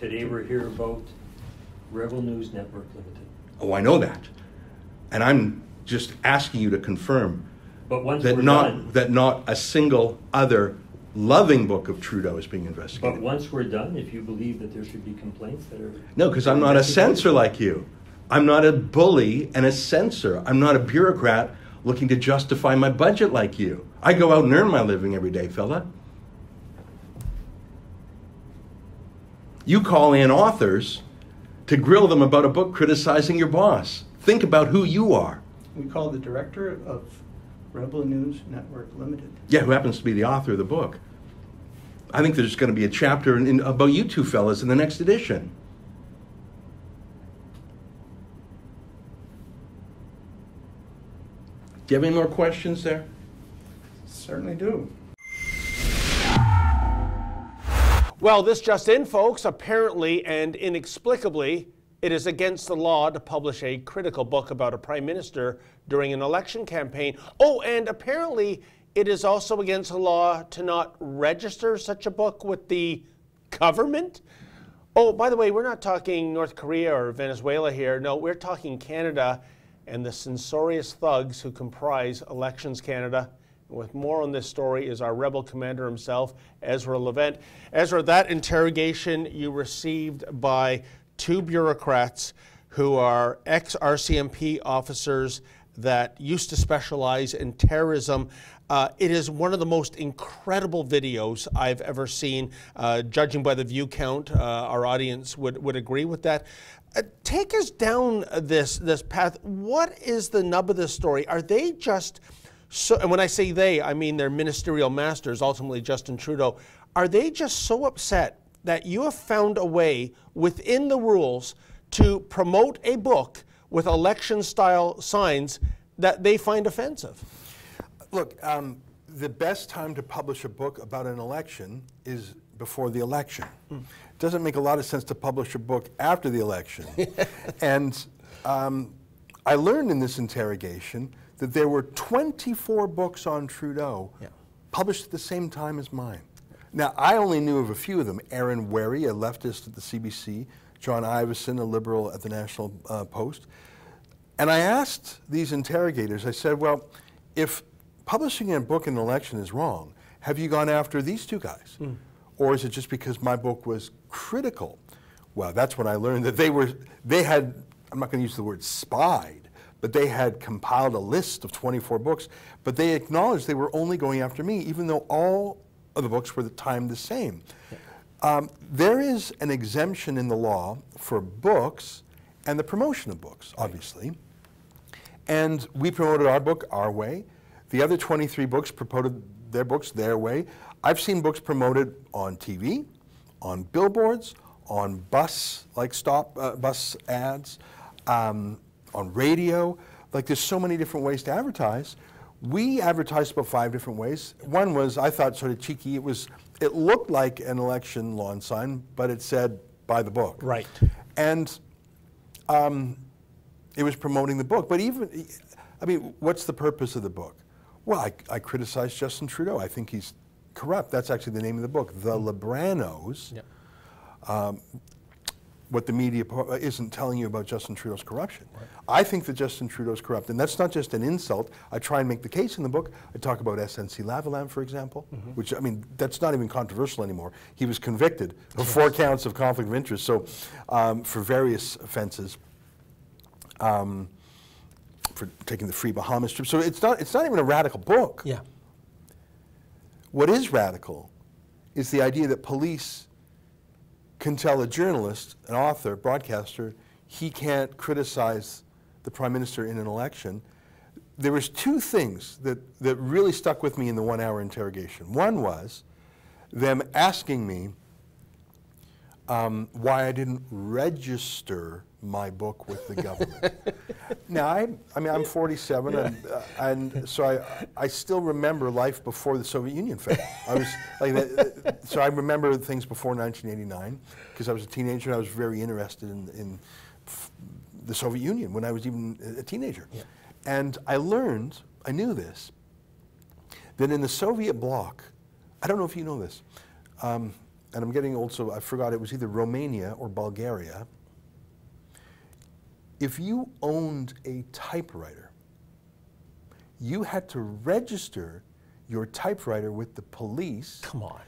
Today we're here about Rebel News Network Limited. Oh, I know that. And I'm just asking you to confirm But once that we're not done, a single other loving book of Trudeau is being investigated. but once we're done, if you believe that there should be complaints that are... No, because I'm not a censor like you. I'm not a bully and a censor. I'm not a bureaucrat looking to justify my budget like you. I go out and earn my living every day, fella. You call in authors to grill them about a book criticizing your boss. Think about who you are. We call the director of Rebel News Network Limited. Yeah, who happens to be the author of the book. I think there's going to be a chapter about you two fellas in the next edition. Do you have any more questions there? Certainly do. Well, this just in, folks. Apparently and inexplicably, it is against the law to publish a critical book about a prime minister during an election campaign. Oh, and apparently it is also against the law to not register such a book with the government. Oh, by the way, we're not talking North Korea or Venezuela here. No, we're talking Canada and the censorious thugs who comprise Elections Canada. With more on this story is our rebel commander himself, Ezra Levant. Ezra, that interrogation you received by two bureaucrats who are ex-RCMP officers that used to specialize in terrorism. It is one of the most incredible videos I've ever seen. Judging by the view count, our audience would agree with that. Take us down this path. What is the nub of this story? Are they just... So, and when I say they, I mean their ministerial masters, ultimately Justin Trudeau. Are they just so upset that you have found a way within the rules to promote a book with election-style signs that they find offensive? Look, the best time to publish a book about an election is before the election. It doesn't make a lot of sense to publish a book after the election. And I learned in this interrogation that there were 24 books on Trudeau published at the same time as mine. Now, I only knew of a few of them. Aaron Wherry, a leftist at the CBC, John Ivison, a liberal at the National Post. And I asked these interrogators, I said, well, if publishing a book in an election is wrong, have you gone after these two guys? Or is it just because my book was critical? Well, that's when I learned that they had, I'm not going to use the word spied, but they had compiled a list of 24 books, but they acknowledged they were only going after me, even though all of the books were timed the same. There is an exemption in the law for books and the promotion of books, obviously. And we promoted our book our way. The other 23 books promoted their books their way. I've seen books promoted on TV, on billboards, on bus ads, on radio. Like, there's so many different ways to advertise. We advertised about 5 different ways. One was, I thought, sort of cheeky. It looked like an election lawn sign, but it said, buy the book. Right. And it was promoting the book. But even, I mean, what's the purpose of the book? Well, I criticize Justin Trudeau. I think he's corrupt. That's actually the name of the book, The Libranos. What the media isn't telling you about Justin Trudeau's corruption. Right. I think that Justin Trudeau's corrupt, and that's not just an insult. I try and make the case in the book. I talk about SNC-Lavalin, for example, which, I mean, that's not even controversial anymore. He was convicted of 4 counts of conflict of interest, so for various offenses, for taking the Free Bahamas trip. So it's not even a radical book. Yeah. What is radical is the idea that police can tell a journalist, an author, broadcaster, he can't criticize the prime minister in an election. There was 2 things that really stuck with me in the 1-hour interrogation. One was them asking me why I didn't register my book with the government. Now, I mean, I'm 47, and so I still remember life before the Soviet Union fell. I was like, so I remember things before 1989 because I was a teenager and I was very interested in the Soviet Union when I was even a teenager. Yeah. And I knew this, that in the Soviet bloc, I don't know if you know this, and and I'm getting old, so I forgot, it was either Romania or Bulgaria. If you owned a typewriter, you had to register your typewriter with the police. Come on.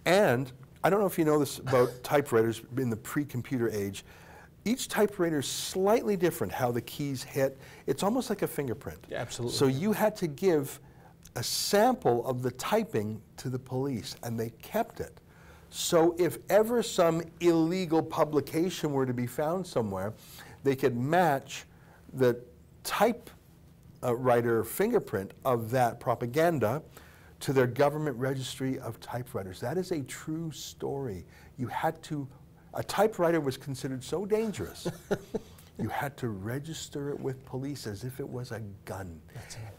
And I don't know if you know this about typewriters in the pre-computer age. Each typewriter is slightly different how the keys hit. It's almost like a fingerprint. Yeah, absolutely. So you had to give a sample of the typing to the police, and they kept it. So if ever some illegal publication were to be found somewhere, they could match the typewriter fingerprint of that propaganda to their government registry of typewriters. That is a true story. You had to, a typewriter was considered so dangerous, you had to register it with police as if it was a gun.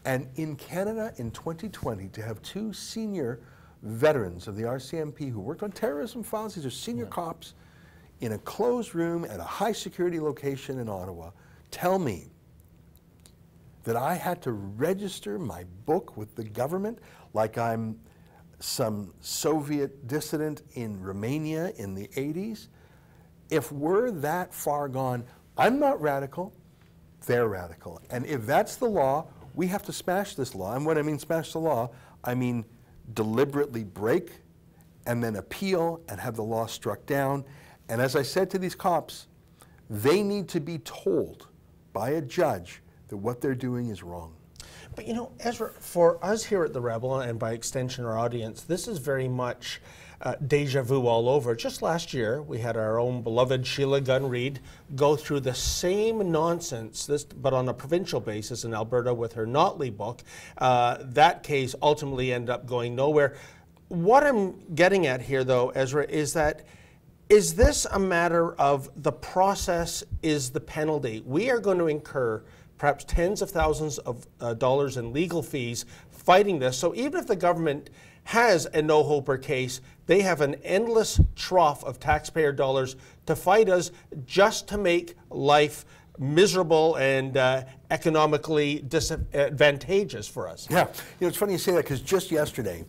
And in Canada in 2020, to have two senior veterans of the RCMP who worked on terrorism files, these are senior cops, in a closed room at a high security location in Ottawa, tell me that I had to register my book with the government like I'm some Soviet dissident in Romania in the 80s. If we're that far gone, I'm not radical, they're radical. And if that's the law, we have to smash this law. And when I mean smash the law, I mean deliberately break and then appeal and have the law struck down. And as I said to these cops, they need to be told by a judge that what they're doing is wrong. But you know, Ezra, for us here at The Rebel, and by extension our audience, this is very much deja vu all over. Just last year, we had our own beloved Sheila Gunn Reid go through the same nonsense, but on a provincial basis in Alberta with her Notley book. That case ultimately ended up going nowhere. What I'm getting at here, though, Ezra, is that is this a matter of the process is the penalty? We are going to incur perhaps tens of thousands of dollars in legal fees fighting this. So even if the government has a no-hoper case, they have an endless trough of taxpayer dollars to fight us just to make life miserable and economically disadvantageous for us. Yeah, you know, it's funny you say that because just yesterday,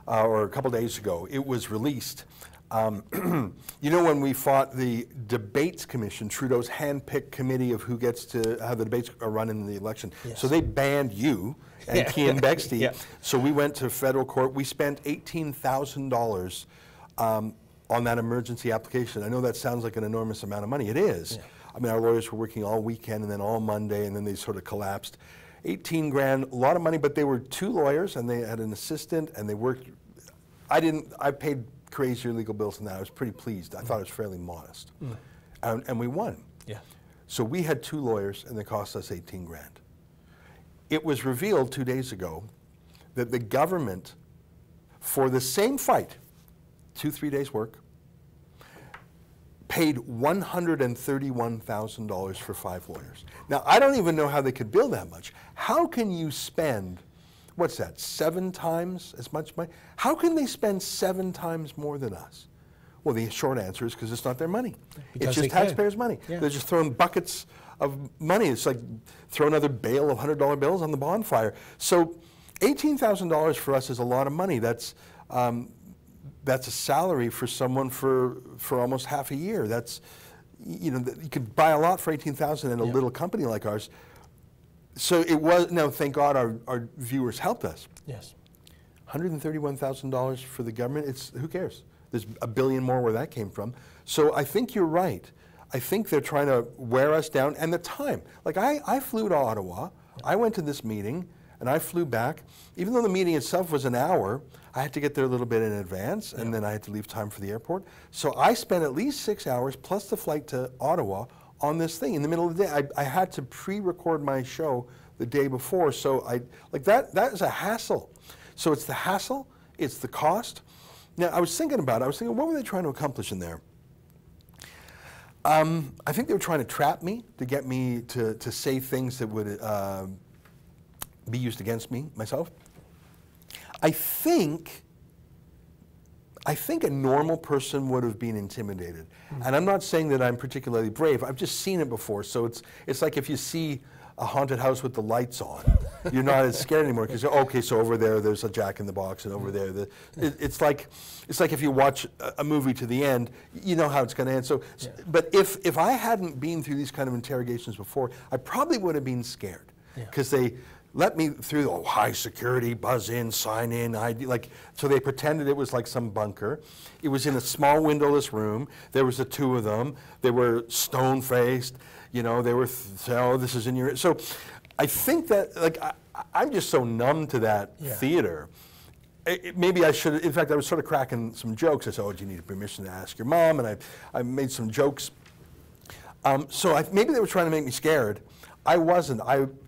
or a couple days ago, it was released. You know, when we fought the Debates Commission, Trudeau's hand-picked committee of who gets to, how the debates are run in the election. Yes. So they banned you and Cian Bexte. Yeah. So we went to federal court. We spent $18,000 on that emergency application. I know that sounds like an enormous amount of money. It is. Yeah. I mean, our lawyers were working all weekend and then all Monday, and then they sort of collapsed. 18 grand, a lot of money, but they were two lawyers and they had an assistant and they worked. I paid crazier legal bills than that. I was pretty pleased. I thought it was fairly modest. And we won. Yeah. So we had two lawyers and they cost us 18 grand. It was revealed 2 days ago that the government, for the same fight, 2-3 days work, paid $131,000 for 5 lawyers. Now, I don't even know how they could bill that much. How can you spend, what's that, 7 times as much money? How can they spend 7 times more than us? Well, the short answer is because it's not their money. Because it's just taxpayers' money. Yeah. They're just throwing buckets of money. It's like throw another bale of $100 bills on the bonfire. So $18,000 for us is a lot of money. That's a salary for someone for almost half a year. That's, you know, you could buy a lot for $18,000 in a little company like ours. So it was, now thank God our viewers helped us. Yes. $131,000 for the government, it's, who cares? There's $1 billion more where that came from. So I think you're right. I think they're trying to wear us down. And the time, like I flew to Ottawa, I went to this meeting, and I flew back. Even though the meeting itself was an hour, I had to get there a little bit in advance, and then I had to leave time for the airport. So I spent at least 6 hours, plus the flight to Ottawa, on this thing. In the middle of the day, I had to pre-record my show the day before. So that is a hassle. So it's the hassle, it's the cost. Now, I was thinking about it. I was thinking, what were they trying to accomplish in there? I think they were trying to trap me, to get me to say things that would be used against me, myself. I think a normal person would have been intimidated. And I'm not saying that I'm particularly brave. I've just seen it before. So it's like if you see a haunted house with the lights on. You're not as scared anymore because, okay, so over there's a Jack in the Box, and over there, it's like if you watch a movie to the end, you know how it's going to end. So, but if I hadn't been through these kind of interrogations before, I probably would have been scared because they let me through, high security, buzz in, sign in, ID, so they pretended it was like some bunker. It was in a small windowless room. There was the two of them. They were stone-faced, they were, this is in your, so I think that, I'm just so numb to that theater. Maybe I should, in fact, I was sort of cracking some jokes. I said, do you need permission to ask your mom? And I made some jokes. So maybe they were trying to make me scared. I wasn't.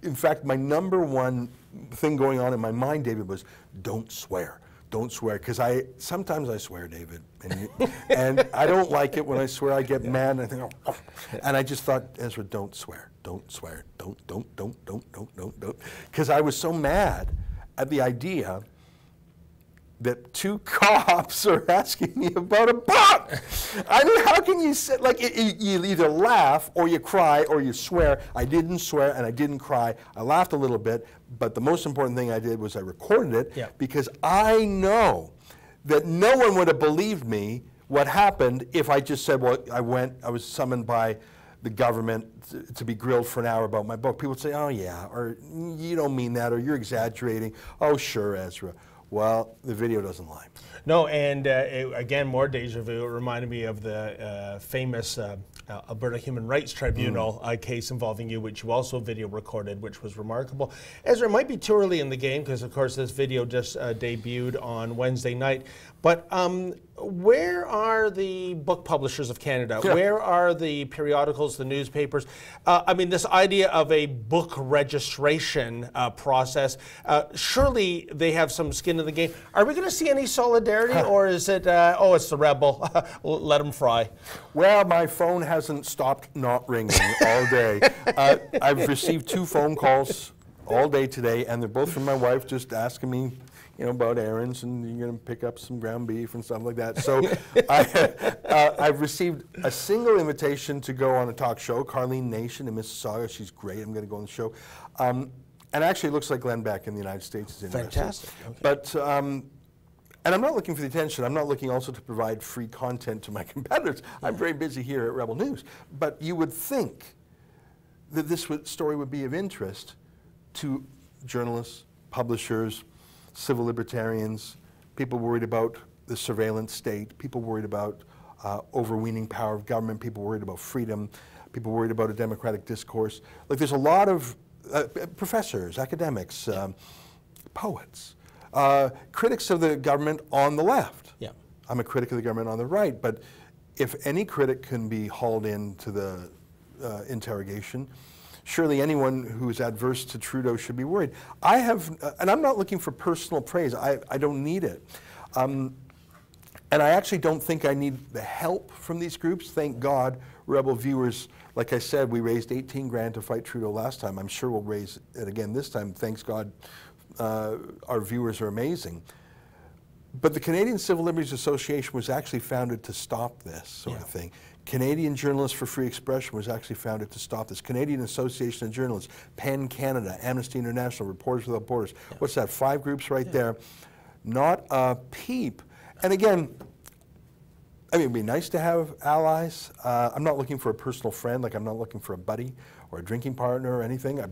In fact, my number one thing going on in my mind, David, was don't swear. Don't swear, because sometimes I swear, David, and I don't like it when I swear. I get mad, and I think, and I just thought, Ezra, don't swear, don't swear, don't, because I was so mad at the idea that two cops are asking me about a book. I mean, how can you say, you either laugh or you cry or you swear. I didn't swear and I didn't cry. I laughed a little bit, but the most important thing I did was I recorded it because I know that no one would have believed me what happened if I just said, well, I was summoned by the government to be grilled for an hour about my book. People would say, oh yeah, or you don't mean that, or you're exaggerating. Oh sure, Ezra. Well, the video doesn't lie. No, and again, more deja vu. It reminded me of the famous Alberta Human Rights Tribunal case involving you, which you also video recorded, which was remarkable. Ezra, it might be too early in the game because, of course, this video just debuted on Wednesday night. But where are the book publishers of Canada? Yeah. Where are the periodicals, the newspapers? I mean, this idea of a book registration process, surely they have some skin in the game. Are we going to see any solidarity, or is it, it's the rebel, let them fry? Well, my phone hasn't stopped not ringing all day. I've received 2 phone calls all day today, and they're both from my wife just asking me, about errands, and you're going to pick up some ground beef and stuff like that. So I've received a single invitation to go on a talk show, Carlene Nation in Mississauga. She's great. I'm going to go on the show. And actually, it looks like Glenn Beck in the United States is interested. Fantastic. Okay. But, and I'm not looking for the attention. I'm not looking also to provide free content to my competitors. I'm very busy here at Rebel News. But you would think that this story would be of interest to journalists, publishers, civil libertarians, people worried about the surveillance state, people worried about overweening power of government, people worried about freedom, people worried about a democratic discourse. There's a lot of professors, academics, poets, critics of the government on the left. Yeah. I'm a critic of the government on the right, but if any critic can be hauled into the interrogation, surely anyone who is adverse to Trudeau should be worried. I have, and I'm not looking for personal praise. I don't need it. And I actually don't think I need the help from these groups. Thank God, Rebel viewers, like I said, we raised 18 grand to fight Trudeau last time. I'm sure we'll raise it again this time. Thanks God, our viewers are amazing. But the Canadian Civil Liberties Association was actually founded to stop this sort of thing. Canadian Journalists for Free Expression was actually founded to stop this. Canadian Association of Journalists, PEN Canada, Amnesty International, Reporters Without Borders. What's that, 5 groups right there? Not a peep. And again, I mean, it'd be nice to have allies. I'm not looking for a personal friend, I'm not looking for a buddy or a drinking partner or anything. It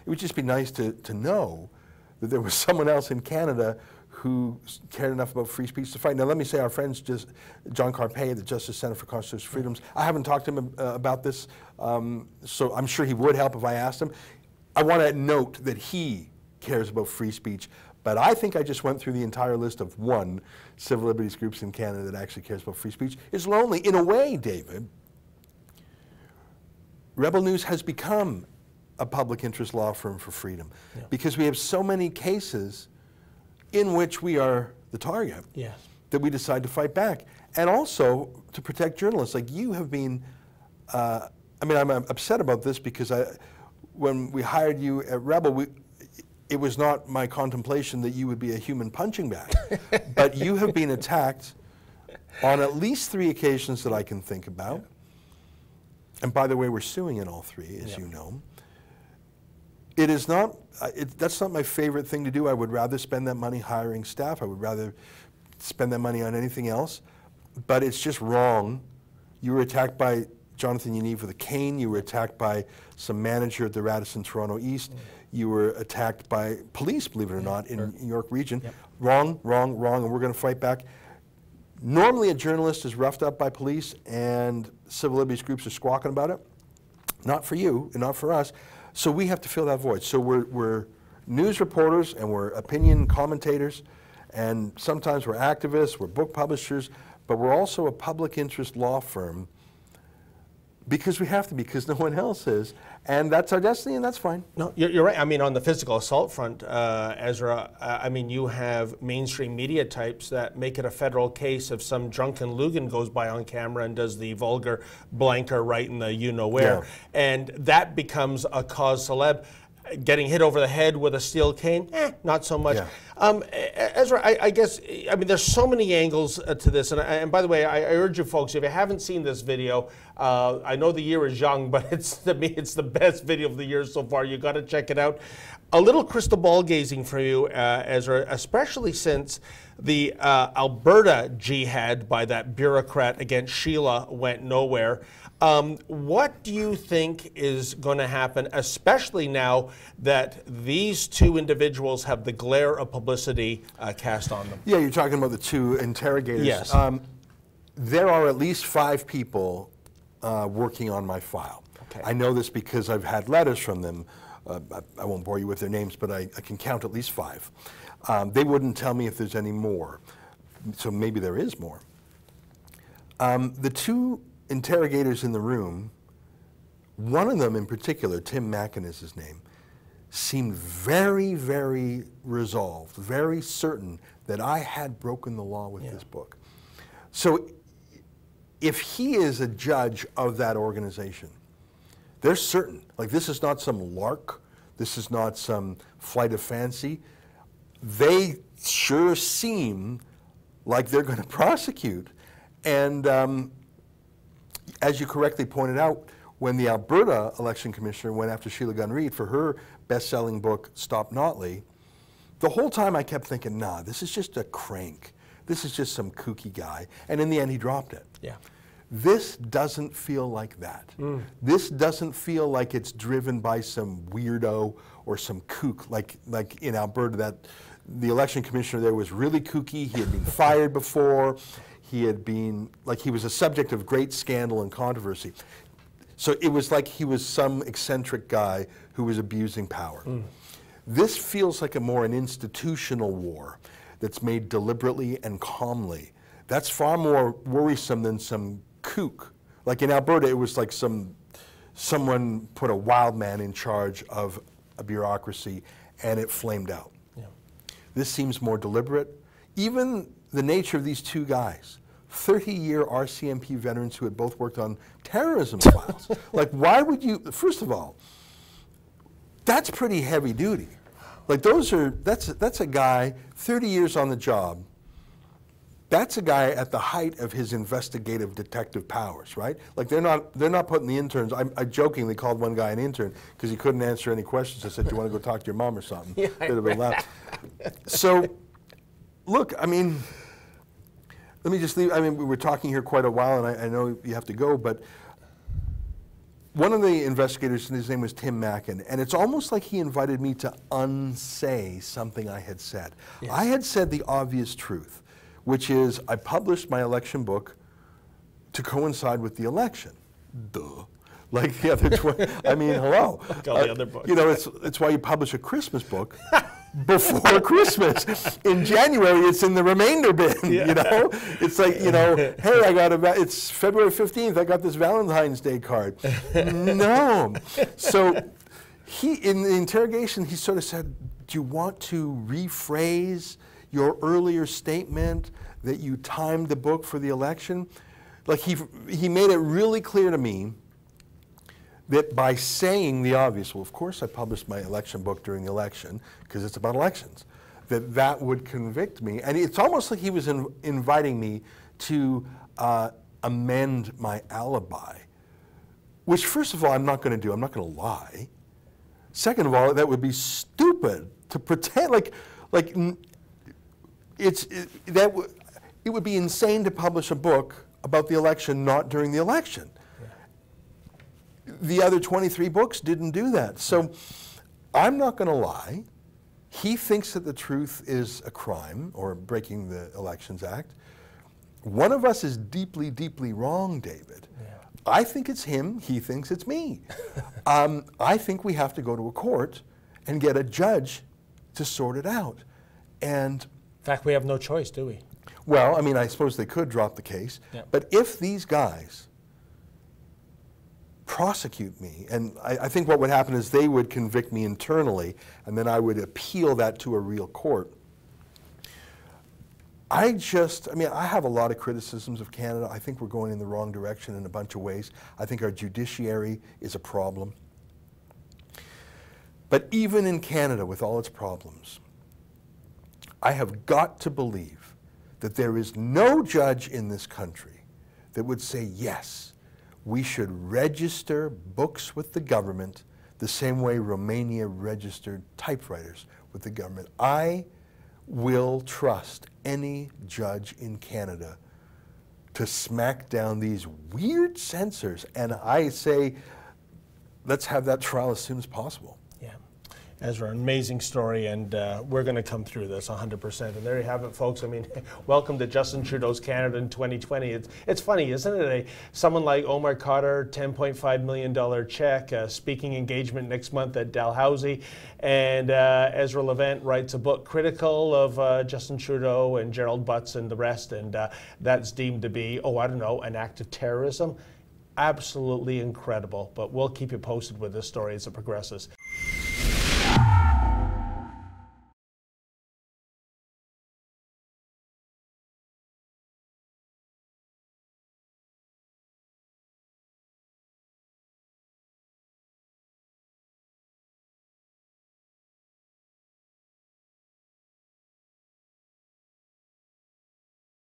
would just be nice to know that there was someone else in Canada who cared enough about free speech to fight. Now, let me say, our friends, John Carpay, the Justice Center for Constitutional Freedoms, I haven't talked to him about this, so I'm sure he would help if I asked him. I want to note that he cares about free speech, but I think I just went through the entire list of 1 civil liberties groups in Canada that actually cares about free speech. It's lonely. In a way, David, Rebel News has become a public interest law firm for freedom because we have so many cases in which we are the target, that we decide to fight back. And also to protect journalists. Like you have been, I mean, I'm upset about this because when we hired you at Rebel, it was not my contemplation that you would be a human punching bag. But you have been attacked on at least 3 occasions that I can think about. And by the way, we're suing in all 3, as you know. It is not, that's not my favorite thing to do. I would rather spend that money hiring staff. I would rather spend that money on anything else. But it's just wrong. You were attacked by Jonathan Yaniv with a cane. You were attacked by some manager at the Radisson Toronto East. You were attacked by police, believe it or not, in York Region. Wrong, wrong, wrong, and we're going to fight back. Normally a journalist is roughed up by police and civil liberties groups are squawking about it. Not for you and not for us. So we have to fill that void. So we're news reporters and we're opinion commentators, and sometimes we're activists, we're book publishers, but we're also a public interest law firm because we have to be, because no one else is. And that's our destiny, and that's fine. No, you're right. I mean, on the physical assault front, Ezra, I mean, you have mainstream media types that make it a federal case if some drunken Lugan goes by on camera and does the vulgar blanker right in the you-know-where. Yeah. And that becomes a cause celeb. Getting hit over the head with a steel cane, not so much. Yeah. Ezra, I guess, I mean, there's so many angles to this. And by the way, I urge you folks, if you haven't seen this video, I know the year is young, but to me, it's the best video of the year so far. You got to check it out. A little crystal ball gazing for you, Ezra, especially since the Alberta jihad by that bureaucrat against Sheila went nowhere. What do you think is going to happen, especially now that these two individuals have the glare of publicity cast on them? Yeah, you're talking about the two interrogators. Yes. There are at least 5 people working on my file. Okay. I know this because I've had letters from them. I won't bore you with their names, but I can count at least 5. They wouldn't tell me if there's any more, so maybe there is more. The two interrogators in the room, one of them in particular, Tim Mackin is his name, seemed very, very resolved, very certain that I had broken the law with this book. So if he is a judge of that organization, they're certain. Like, this is not some lark. This is not some flight of fancy. They sure seem like they're going to prosecute. And as you correctly pointed out, when the Alberta election commissioner went after Sheila Gunn Reid for her best-selling book, Stop Notley, the whole time I kept thinking, nah, this is just a crank. This is just some kooky guy. And in the end, he dropped it. Yeah. This doesn't feel like that. This doesn't feel like it's driven by some weirdo or some kook, like in Alberta, that the election commissioner there was really kooky. He had been fired before. He had been, like, he was a subject of great scandal and controversy. So it was like he was some eccentric guy who was abusing power. This feels like an institutional war that's made deliberately and calmly. That's far more worrisome than some kook. Like in Alberta, it was like someone put a wild man in charge of a bureaucracy and it flamed out. Yeah. This seems more deliberate. Even the nature of these two guys, 30-year RCMP veterans who had both worked on terrorism files. Like, why would you, first of all, that's pretty heavy duty. Like, that's a guy, 30 years on the job. That's a guy at the height of his investigative detective powers, right? Like, they're not putting the interns. I jokingly called one guy an intern because he couldn't answer any questions. I said, "Do you want to go talk to your mom or something?" Yeah, Bit of a laugh. So, look, I mean, let me just leave. I mean, we were talking here quite a while, and I know you have to go, but one of the investigators, his name was Tim Mackin, and it's almost like he invited me to unsay something I had said. Yes. I had said the obvious truth, which is I published my election book to coincide with the election. Duh. Like the other, I mean, hello. Like all the other books. You know, it's why you publish a Christmas book before Christmas. In January, it's in the remainder bin, Yeah. you know? It's like, you know, hey, it's February 15th, I got this Valentine's Day card. No. So in the interrogation, he sort of said, do you want to rephrase your earlier statement that you timed the book for the election? Like, he made it really clear to me that by saying the obvious, well, of course I published my election book during the election because it's about elections, that would convict me. And it's almost like he was inviting me to amend my alibi, which, first of all, I'm not going to do. I'm not going to lie. Second of all, that would be stupid to pretend it would be insane to publish a book about the election not during the election. Yeah. The other 23 books didn't do that. So I'm not going to lie. He thinks that the truth is a crime or breaking the Elections Act. One of us is deeply, deeply wrong, David. Yeah. I think it's him. He thinks it's me. I think we have to go to a court and get a judge to sort it out. And in fact, we have no choice, do we? Well, I mean, I suppose they could drop the case. Yeah. But if these guys prosecute me, and I think what would happen is they would convict me internally, and then I would appeal that to a real court. I have a lot of criticisms of Canada. I think we're going in the wrong direction in a bunch of ways. I think our judiciary is a problem. But even in Canada, with all its problems, I have got to believe that there is no judge in this country that would say, yes, we should register books with the government the same way Romania registered typewriters with the government. I will trust any judge in Canada to smack down these weird censors. And I say, let's have that trial as soon as possible. Ezra, an amazing story, and we're going to come through this 100%. And there you have it, folks. I mean, welcome to Justin Trudeau's Canada in 2020. It's funny, isn't it? Someone like Omar Khadr, $10.5 million check, speaking engagement next month at Dalhousie, and Ezra Levant writes a book critical of Justin Trudeau and Gerald Butts and the rest, and that's deemed to be, an act of terrorism. Absolutely incredible, but we'll keep you posted with this story as it progresses.